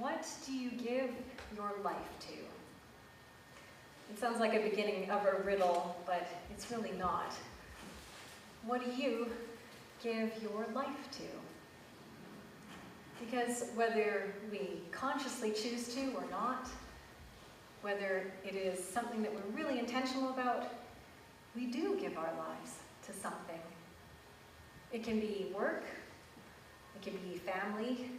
What do you give your life to? It sounds like a beginning of a riddle, but it's really not. What do you give your life to? Because whether we consciously choose to or not, whether it is something that we're really intentional about, we do give our lives to something. It can be work, it can be family,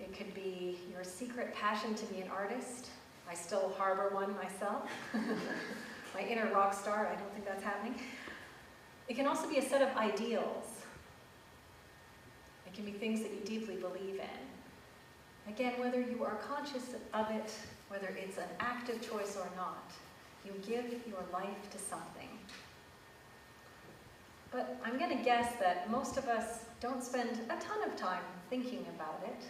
it could be your secret passion to be an artist. I still harbor one myself. My inner rock star, I don't think that's happening. It can also be a set of ideals. It can be things that you deeply believe in. Again, whether you are conscious of it, whether it's an active choice or not, you give your life to something. But I'm going to guess that most of us don't spend a ton of time thinking about it.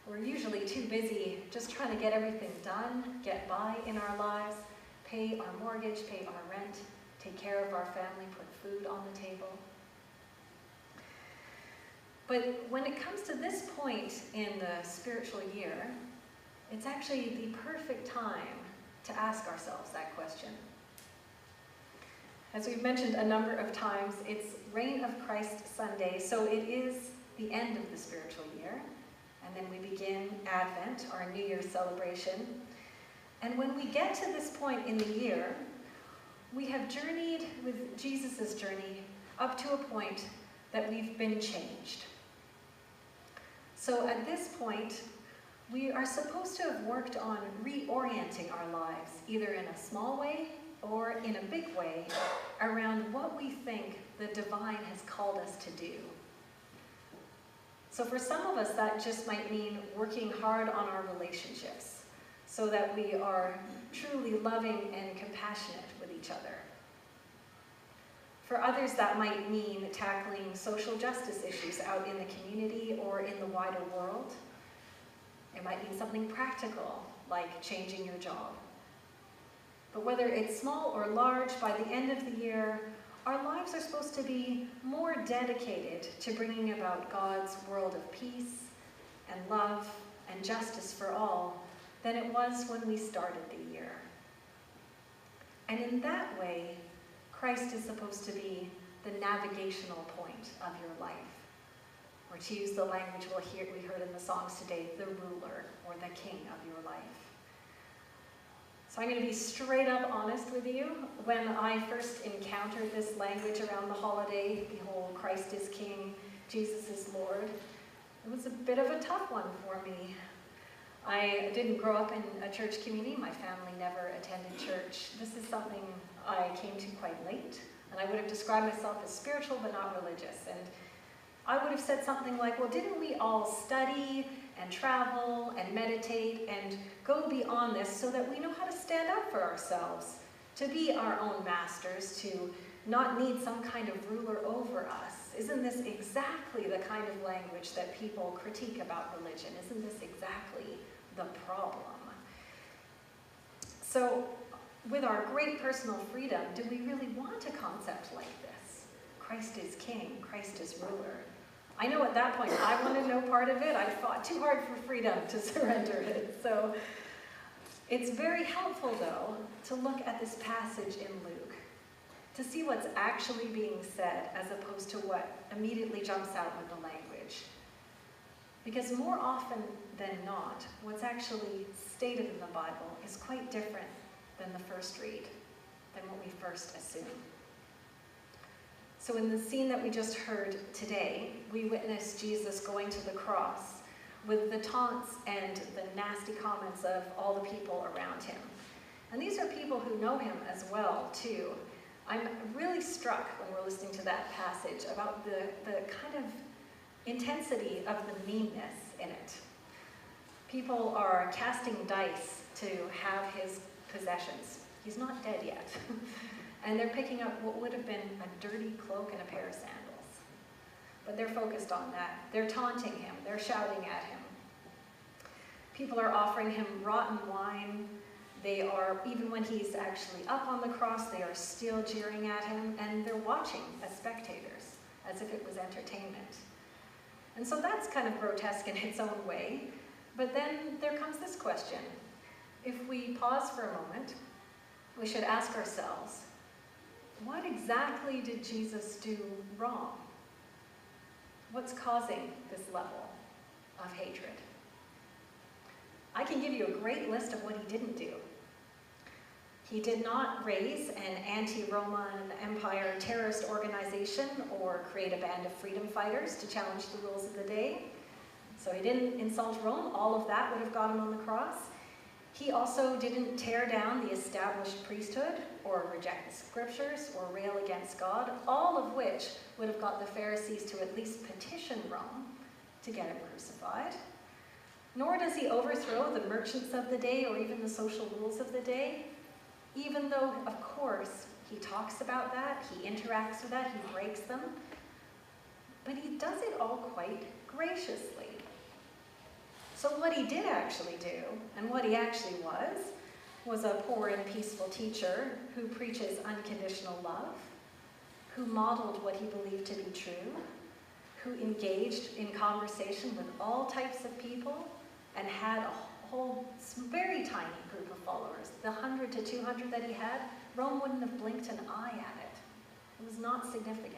We're usually too busy just trying to get everything done, get by in our lives, pay our mortgage, pay our rent, take care of our family, put food on the table. But when it comes to this point in the spiritual year, it's actually the perfect time to ask ourselves that question. As we've mentioned a number of times, it's Reign of Christ Sunday, so it is the end of the spiritual year. And then we begin Advent, our New Year's celebration. And when we get to this point in the year, we have journeyed with Jesus' journey up to a point that we've been changed. So at this point, we are supposed to have worked on reorienting our lives, either in a small way or in a big way, around what we think the divine has called us to do. So for some of us, that just might mean working hard on our relationships so that we are truly loving and compassionate with each other. For others, that might mean tackling social justice issues out in the community or in the wider world. It might mean something practical, like changing your job. But whether it's small or large, by the end of the year, our lives are supposed to be more dedicated to bringing about God's world of peace and love and justice for all than it was when we started the year. And in that way, Christ is supposed to be the navigational point of your life. Or to use the language we heard in the songs today, the ruler or the king of your life. So I'm going to be straight up honest with you. When I first encountered this language around the holiday, behold, Christ is King, Jesus is Lord, it was a bit of a tough one for me. I didn't grow up in a church community. My family never attended church. This is something I came to quite late, and I would have described myself as spiritual but not religious. And I would have said something like, well, didn't we all study and travel and meditate and go beyond this so that we know how to stand up for ourselves, to be our own masters, to not need some kind of ruler over us? Isn't this exactly the kind of language that people critique about religion? Isn't this exactly the problem? So, with our great personal freedom, do we really want a concept like this? Christ is King, Christ is ruler. I know at that point I wanted no part of it. I fought too hard for freedom to surrender it. So it's very helpful, though, to look at this passage in Luke, to see what's actually being said as opposed to what immediately jumps out with the language. Because more often than not, what's actually stated in the Bible is quite different than the first read, than what we first assume. So in the scene that we just heard today, we witness Jesus going to the cross with the taunts and the nasty comments of all the people around him. And these are people who know him as well, too. I'm really struck when we're listening to that passage about the kind of intensity of the meanness in it. People are casting dice to have his possessions. He's not dead yet. And they're picking up what would have been a dirty cloak and a pair of sandals. But they're focused on that. They're taunting him. They're shouting at him. People are offering him rotten wine. They are, even when he's actually up on the cross, they are still jeering at him, and they're watching as spectators, as if it was entertainment. And so that's kind of grotesque in its own way. But then there comes this question. If we pause for a moment, we should ask ourselves, what exactly did Jesus do wrong? What's causing this level of hatred? I can give you a great list of what he didn't do. He did not raise an anti-Roman Empire terrorist organization or create a band of freedom fighters to challenge the rules of the day. So he didn't insult Rome. All of that would have got him on the cross. He also didn't tear down the established priesthood or reject the scriptures or rail against God, all of which would have got the Pharisees to at least petition Rome to get him crucified. Nor does he overthrow the merchants of the day or even the social rules of the day, even though, of course, he talks about that, he interacts with that, he breaks them, but he does it all quite graciously. So what he did actually do, and what he actually was a poor and peaceful teacher who preaches unconditional love, who modeled what he believed to be true, who engaged in conversation with all types of people, and had a whole very tiny group of followers. The 100 to 200 that he had, Rome wouldn't have blinked an eye at it. It was not significant.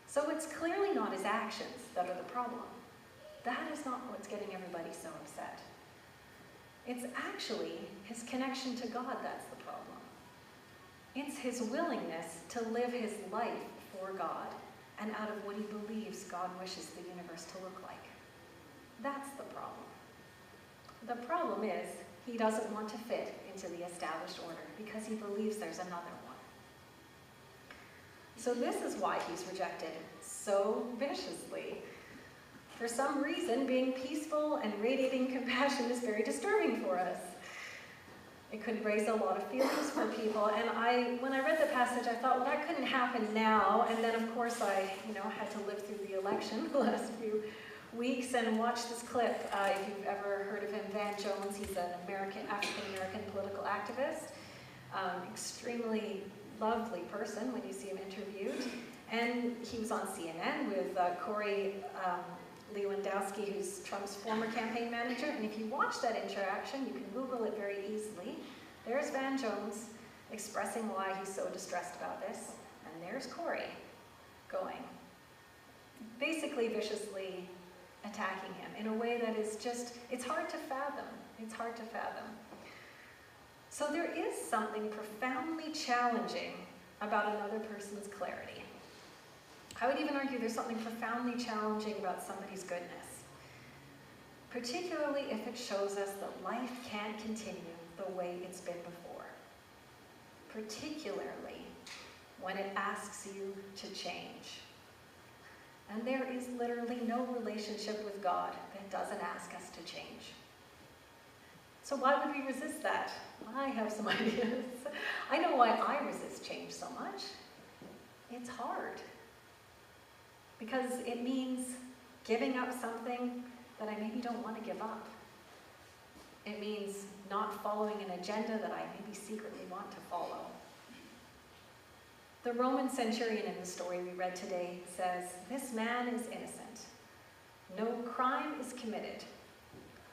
So it's clearly not his actions that are the problem. That is not what's getting everybody so upset. It's actually his connection to God that's the problem. It's his willingness to live his life for God and out of what he believes God wishes the universe to look like. That's the problem. The problem is he doesn't want to fit into the established order because he believes there's another one. So this is why he's rejected so viciously. For some reason, being peaceful and radiating compassion is very disturbing for us. It could raise a lot of feelings for people, and when I read the passage, I thought, well, that couldn't happen now, and then of course I had to live through the election the last few weeks and watch this clip. If you've ever heard of him, Van Jones, he's an African-American political activist, extremely lovely person when you see him interviewed, and he was on CNN with Corey Lewandowski, who's Trump's former campaign manager, and if you watch that interaction, you can Google it very easily. There's Van Jones expressing why he's so distressed about this, and there's Corey going, basically viciously attacking him in a way that is just, it's hard to fathom. It's hard to fathom. So there is something profoundly challenging about another person's clarity. I would even argue there's something profoundly challenging about somebody's goodness, particularly if it shows us that life can't continue the way it's been before, particularly when it asks you to change. And there is literally no relationship with God that doesn't ask us to change. So why would we resist that? I have some ideas. I know why I resist change so much. It's hard. Because it means giving up something that I maybe don't want to give up. It means not following an agenda that I maybe secretly want to follow. The Roman centurion in the story we read today says, "This man is innocent. No crime is committed,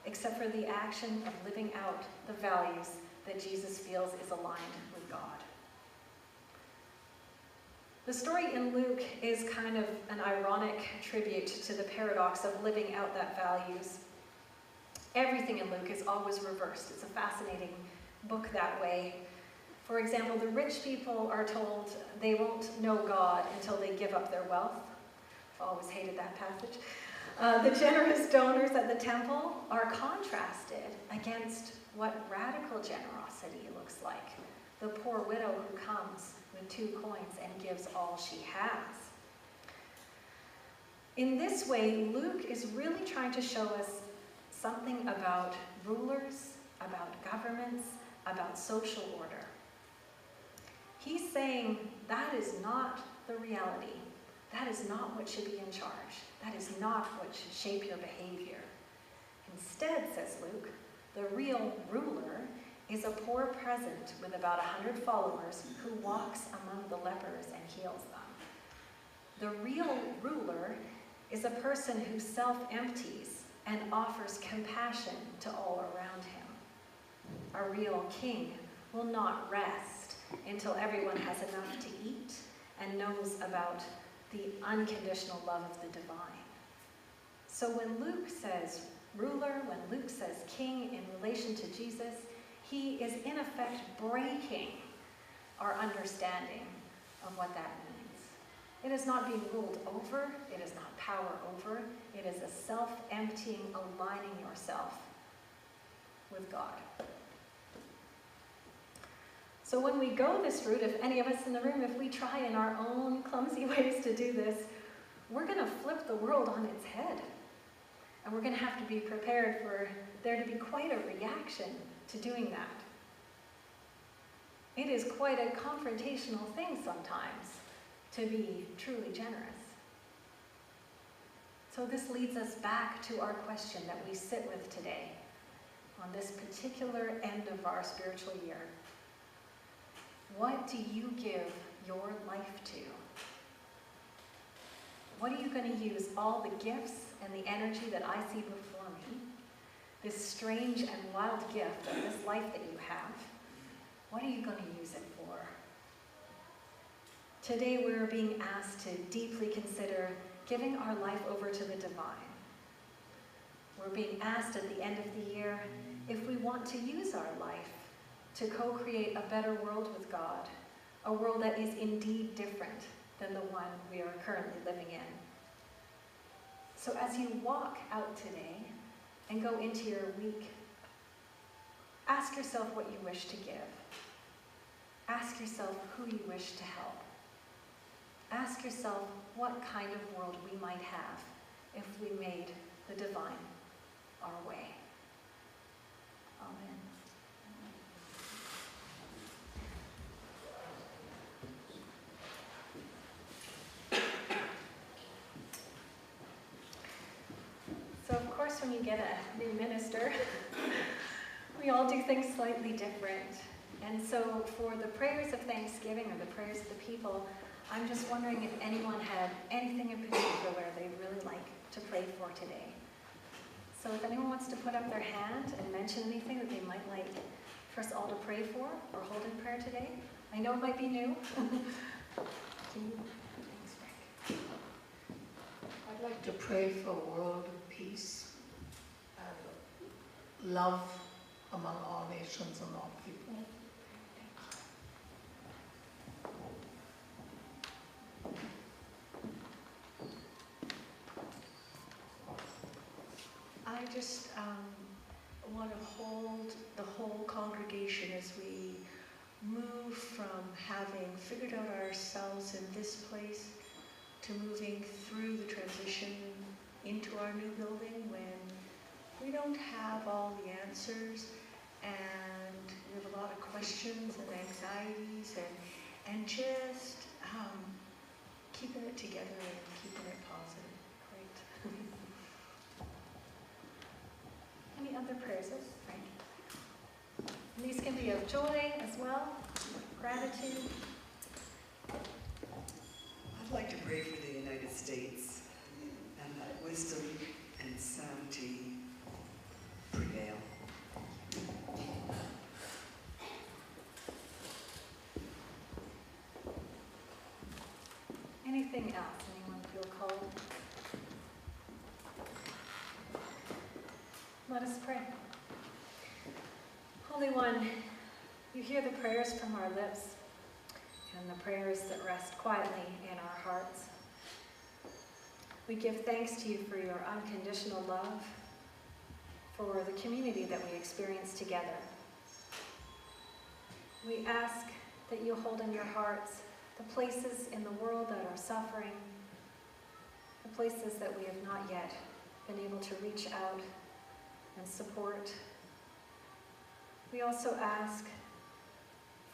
except for the action of living out the values that Jesus feels is aligned with God." The story in Luke is kind of an ironic tribute to the paradox of living out that values. Everything in Luke is always reversed. It's a fascinating book that way. For example, the rich people are told they won't know God until they give up their wealth. I've always hated that passage. The generous donors at the temple are contrasted against what radical generosity looks like. The poor widow who comes with 2 coins and gives all she has. In this way, Luke is really trying to show us something about rulers, about governments, about social order. He's saying that is not the reality. That is not what should be in charge. That is not what should shape your behavior. Instead, says Luke, the real ruler is a poor peasant with about 100 followers who walks among the lepers and heals them. The real ruler is a person who self-empties and offers compassion to all around him. A real king will not rest until everyone has enough to eat and knows about the unconditional love of the divine. So when Luke says ruler, when Luke says king in relation to Jesus, he is in effect breaking our understanding of what that means. It is not being ruled over, it is not power over, it is a self-emptying, aligning yourself with God. So when we go this route, if any of us in the room, if we try in our own clumsy ways to do this, we're going to flip the world on its head. And we're going to have to be prepared for there to be quite a reaction to doing that. It is quite a confrontational thing sometimes to be truly generous. So this leads us back to our question that we sit with today on this particular end of our spiritual year. What do you give your life to? What are you going to use all the gifts and the energy that I see before me, this strange and wild gift of this life that you have, what are you going to use it for? Today we're being asked to deeply consider giving our life over to the divine. We're being asked at the end of the year if we want to use our life to co-create a better world with God, a world that is indeed different than the one we are currently living in. So as you walk out today and go into your week, ask yourself what you wish to give. Ask yourself who you wish to help. Ask yourself what kind of world we might have if we made the divine our way. Amen. So of course when you get a new minister, we all do things slightly different. And so for the prayers of thanksgiving or the prayers of the people, I'm just wondering if anyone had anything in particular they'd really like to pray for today. So if anyone wants to put up their hand and mention anything that they might like for us all to pray for or hold in prayer today. I know it might be new. Thanks, Rick. I'd like to pray for a world of peace and love among all nations and all people. I just want to hold the whole congregation as we move from having figured out ourselves in this place to moving through the transition into our new building when we don't have all the answers and we have a lot of questions and anxieties and just keeping it together and keeping it positive. Great. Any other prayers? Frank? And these can be of joy as well, gratitude. I'd like to pray for the United States and that wisdom and sanity prevail. Anything else? Anyone feel called? Let us pray. Holy One, you hear the prayers from our lips and the prayers that rest quietly in our hearts. We give thanks to you for your unconditional love, for the community that we experience together. We ask that you hold in your hearts the places in the world that are suffering, the places that we have not yet been able to reach out and support. We also ask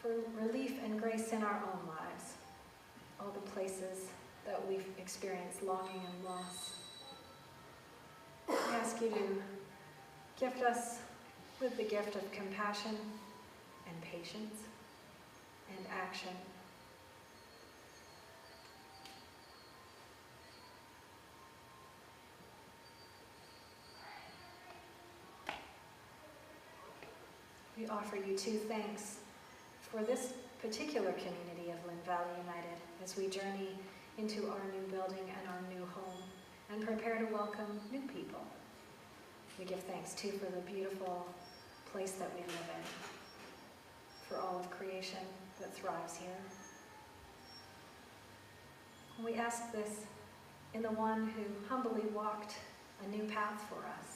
for relief and grace in our own lives, all the places that we've experienced longing and loss. We ask you to gift us with the gift of compassion and patience and action. we offer you too thanks for this particular community of Lynn Valley United as we journey into our new building and our new home and prepare to welcome new people. We give thanks too for the beautiful place that we live in, for all of creation that thrives here. We ask this in the one who humbly walked a new path for us,